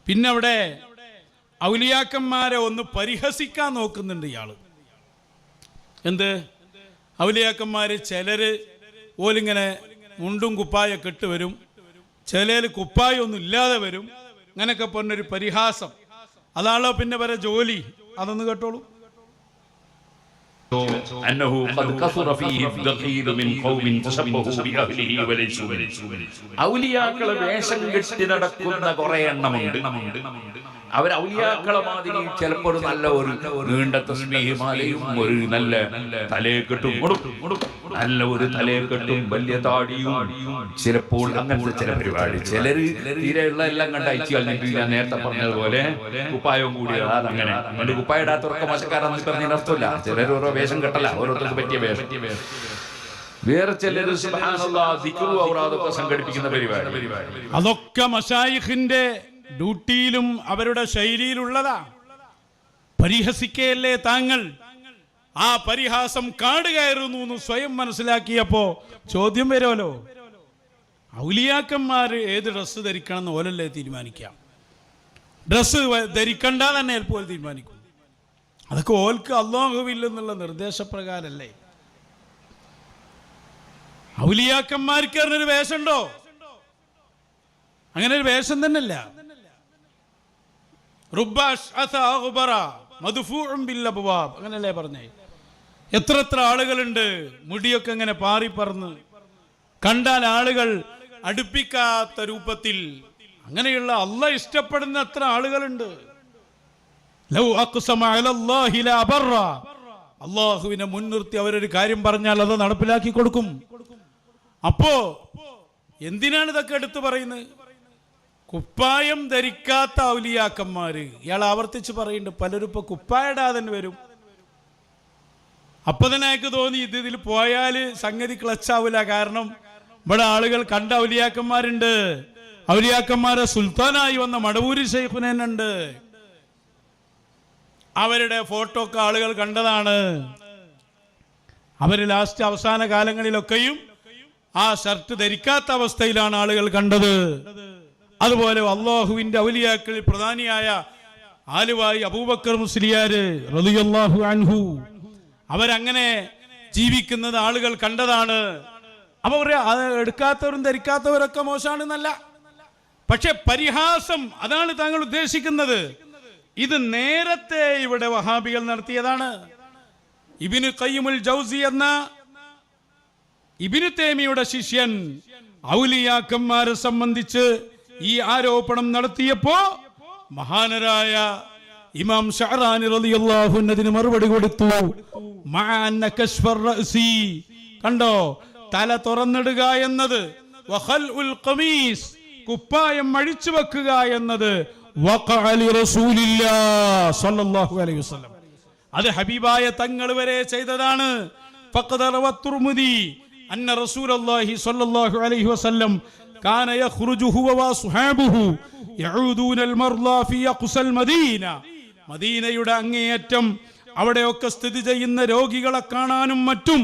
പിന്നെ അവിടെ ഔലിയാക്കന്മാരെ ഒന്ന് പരിഹസിക്കാൻ നോക്കുന്നുണ്ട് ഇയാള്. എന്ത് ഔലിയാക്കന്മാര് ചിലര് ഓലിങ്ങനെ മുണ്ടും കുപ്പായൊക്കെ ഇട്ട് വരും, ചിലര് കുപ്പായൊന്നും ഇല്ലാതെ വരും, അങ്ങനെയൊക്കെ പറഞ്ഞൊരു പരിഹാസം. അതാണല്ലോ പിന്നെ വരെ ജോലി. അതൊന്ന് കേട്ടോളൂ. ഔലിയാക്കളെ വേഷം കെട്ടി നടക്കുന്ന കുറെ എണ്ണമുണ്ട്. അവർ ഔലിയാക്കളെ മാതിരി ചിലപ്പോൾ ഒരു നല്ല ഒരു നീണ്ട തസ്ബീഹുമാലയും ഒരു നല്ല തലയെക്കെട്ടും നല്ല ഒരു തലയെക്കെട്ടും വലിയ താടിയും, ചിലപ്പോൾ അങ്ങനത്തെ ചില പരിപാടി. ചിലര് തീരെയുള്ള എല്ലാം കണ്ട് അയച്ചു കളഞ്ഞിട്ട് ഞാൻ നേരത്തെ പറഞ്ഞതുപോലെ കുപ്പായവും കൂടി അതങ്ങനെ അതുകൊണ്ട് കുപ്പായ ഇടാത്തവർക്ക് മോശക്കാരെന്ന് പറഞ്ഞ അർത്ഥമില്ല. ചിലർ ഓരോ വേഷം കെട്ടല, ഓരോരുത്തർക്ക് പറ്റിയ വേഷം. വേറെ ചിലർ സുബ്ഹാനല്ലാഹ് ദിക്റും ഔറാദൊക്കെ സംഘടിപ്പിക്കുന്ന പരിപാടി. അതൊക്കെ മശായിഖിന്റെ ഡ്യൂട്ടിയിലും അവരുടെ ശൈലിയിലുള്ളതാ. പരിഹസിക്കയല്ലേ താങ്കൾ? ആ പരിഹാസം കാട് കയറുന്നു എന്ന് സ്വയം മനസ്സിലാക്കിയപ്പോ ചോദ്യം വരുമല്ലോ, ഔലിയാക്കന്മാര് ഏത് ഡ്രസ്സ് ധരിക്കണം എന്ന് ഓലല്ലേ തീരുമാനിക്കാം. ഡ്രസ്സ് ധരിക്കണ്ട തന്നെ ചിലപ്പോൾ തീരുമാനിക്കും. അതൊക്കെ ഓൽക്ക് അല്ലാഹുവില്ലെന്നുള്ള നിർദ്ദേശപ്രകാരല്ലേ. ഔലിയാക്കന്മാർക്ക് പറഞ്ഞൊരു വേഷമുണ്ടോ? അങ്ങനെ ഒരു വേഷം തന്നെയല്ല. അങ്ങനല്ലേ പറഞ്ഞേ? എത്ര ആളുകളുണ്ട് മുടിയൊക്കെ ഇങ്ങനെ പാറി പറന്ന്, കണ്ടാൽ ആളുകൾ അടുപ്പിക്കാത്ത രൂപത്തിൽ, അങ്ങനെയുള്ള അള്ളാഹ് ഇഷ്ടപ്പെടുന്ന എത്ര ആളുകളുണ്ട്. അള്ളാഹുവിനെ മുൻനിർത്തി അവരൊരു കാര്യം പറഞ്ഞാൽ അത് നടപ്പിലാക്കി കൊടുക്കും. അപ്പോ എന്തിനാണ് ഇതൊക്കെ എടുത്തു പറയുന്നത്? കുപ്പായം ധരിക്കാത്ത ഔലിയാക്കന്മാര്. ഇയാൾ ആവർത്തിച്ച് പറയുന്നുണ്ട്, പലരും ഇപ്പൊ കുപ്പായിടാതെ വരും. അപ്പൊ തന്നെ എനിക്ക് തോന്നി ഇതിൽ പോയാൽ സംഗതി ക്ലച്ചാവൂല. കാരണം ഇവിടെ ആളുകൾ കണ്ട ഔലിയാക്കന്മാരുണ്ട്. ഔലിയാക്കന്മാരെ സുൽത്താനായി വന്ന മടവൂരി ശൈഖുനുണ്ട്. അവരുടെ ഫോട്ടോ ഒക്കെ ആളുകൾ കണ്ടതാണ്. അവര് ലാസ്റ്റ് അവസാന കാലങ്ങളിലൊക്കെയും ആ ഷർട്ട് ധരിക്കാത്ത അവസ്ഥയിലാണ് ആളുകൾ കണ്ടത്. അതുപോലെ അള്ളാഹുവിന്റെ ഔലിയാക്കളിൽ പ്രധാനിയായ ആലുവായി അബൂബക്കർ മുസ്ലിയാര് റളിയല്ലാഹു അൻഹു, അവരങ്ങനെ ജീവിക്കുന്നത് ആളുകൾ കണ്ടതാണ്. അപ്പൊ എടുക്കാത്തവരും ധരിക്കാത്തവരൊക്കെ മോശമാണെന്നല്ല, പക്ഷെ പരിഹാസം അതാണ് താങ്കൾ ഉദ്ദേശിക്കുന്നത്. ഇത് നേരത്തെ ഇവിടെ വഹാബികൾ നടത്തിയതാണ്. ഇബ്നു ഖയ്യിമുൽ ജൗസി എന്ന ഇബ്നു തൈമിയുടെ ശിഷ്യൻ ഔലിയാക്കന്മാരെ സംബന്ധിച്ച് ഈ ആരോപണം നടത്തിയപ്പോ മഹാനരായ ഇമാം ശഅറാനി റളിയല്ലാഹു അൻഹു അതിന് മറുപടി കൊടുത്തു. മഅന്ന കശ്ഫർ റഅസി, കണ്ടോ, തല തുറന്നിടുക എന്നത്, വഖൽഉൽ ഖമീസ്, കുപ്പായം അഴിച്ചു വെക്കുക എന്നത്, വഖഅ ലി റസൂലില്ലാഹി സ്വല്ലല്ലാഹു അലൈഹി വസല്ലം, അത് ഹബീബായ തങ്ങൾ വരെ ചെയ്തതാണ്. ഫഖദ റവ തുർമുദി അന്ന റസൂലുള്ളാഹി സ്വല്ലല്ലാഹു അലൈഹി വസല്ലം കാന യഖ്റുജു ഹുവ വസ്ഹാബുഹു യഊദൂന അൽമർളാ ഫി അഖ്സൽ മദീന, മദീനയുടെ അങ്ങേയറ്റം അവിടെയൊക്കെ സ്ഥിതി ചെയ്യുന്ന രോഗികളെ കാണാനും മറ്റും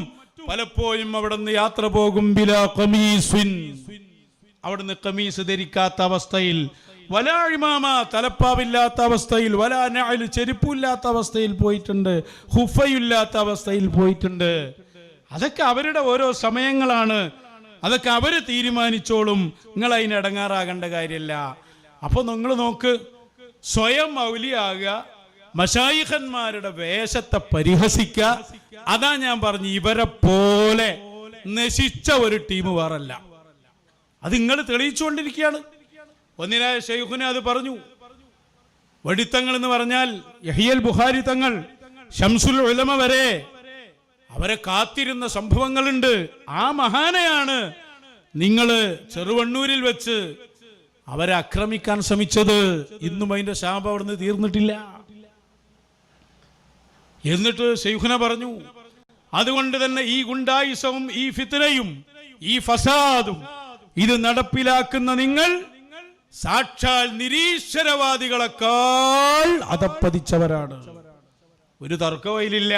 പലപ്പോഴും അവിടുന്ന് യാത്ര പോകും. ബിലാ ഖമീസിൻ, അവിടുന്ന് ഖമീസ് ധരിക്കാത്ത അവസ്ഥയിൽ, വലാ ഇമാമ, തലപ്പാവില്ലാത്ത അവസ്ഥയിൽ, വലാ നഅൽ, ചെരുപ്പില്ലാത്ത അവസ്ഥയിൽ പോയിട്ടുണ്ട്, ഖുഫയില്ലാത്ത അവസ്ഥയിൽ പോയിട്ടുണ്ട്. അതൊക്കെ അവരുടെ ഓരോ സമയങ്ങളാണ്, അതൊക്കെ അവര് തീരുമാനിച്ചോളും. നിങ്ങൾ അതിന് ഇടങ്ങാറാകേണ്ട കാര്യമില്ല. അപ്പൊ നിങ്ങൾ നോക്ക്, സ്വയം ഔലിയാകുക, മശായിഖന്മാരുടെ വേഷത്തെ പരിഹസിക്കുക, അതാ ഞാൻ പറഞ്ഞു ഇവരെ പോലെ നശിച്ച ഒരു ടീം വേറല്ല. അത് നിങ്ങൾ തെളിയിച്ചുകൊണ്ടിരിക്കുകയാണ്. ഒന്നിനായ ശൈഖുനെ അത് പറഞ്ഞു. വടിത്തങ്ങൾ എന്ന് പറഞ്ഞാൽ യഹ്യൽ ബുഖാരി തങ്ങൾ, ശംസുൽ ഉലമ വരെ അവരെ കാത്തിരുന്ന സംഭവങ്ങളുണ്ട്. ആ മഹാനെയാണ് നിങ്ങൾ ചെറുവണ്ണൂരിൽ വെച്ച് അവരെ ആക്രമിക്കാൻ ശ്രമിച്ചത്. ഇന്നും അതിന്റെ ശാപം അവിടുന്ന് തീർന്നിട്ടില്ല. എന്നിട്ട് ശൈഖുന പറഞ്ഞു, അതുകൊണ്ട് തന്നെ ഈ ഗുണ്ടായിസവും ഈ ഫിത്നയും ഈ ഫസാദും ഇത് നടപ്പിലാക്കുന്ന നിങ്ങൾ സാക്ഷാൽ നിരീശ്വരവാദികളെക്കാൾ അധപ്പതിച്ചവരാണ്. ഒരു തർക്കവയിലില്ല.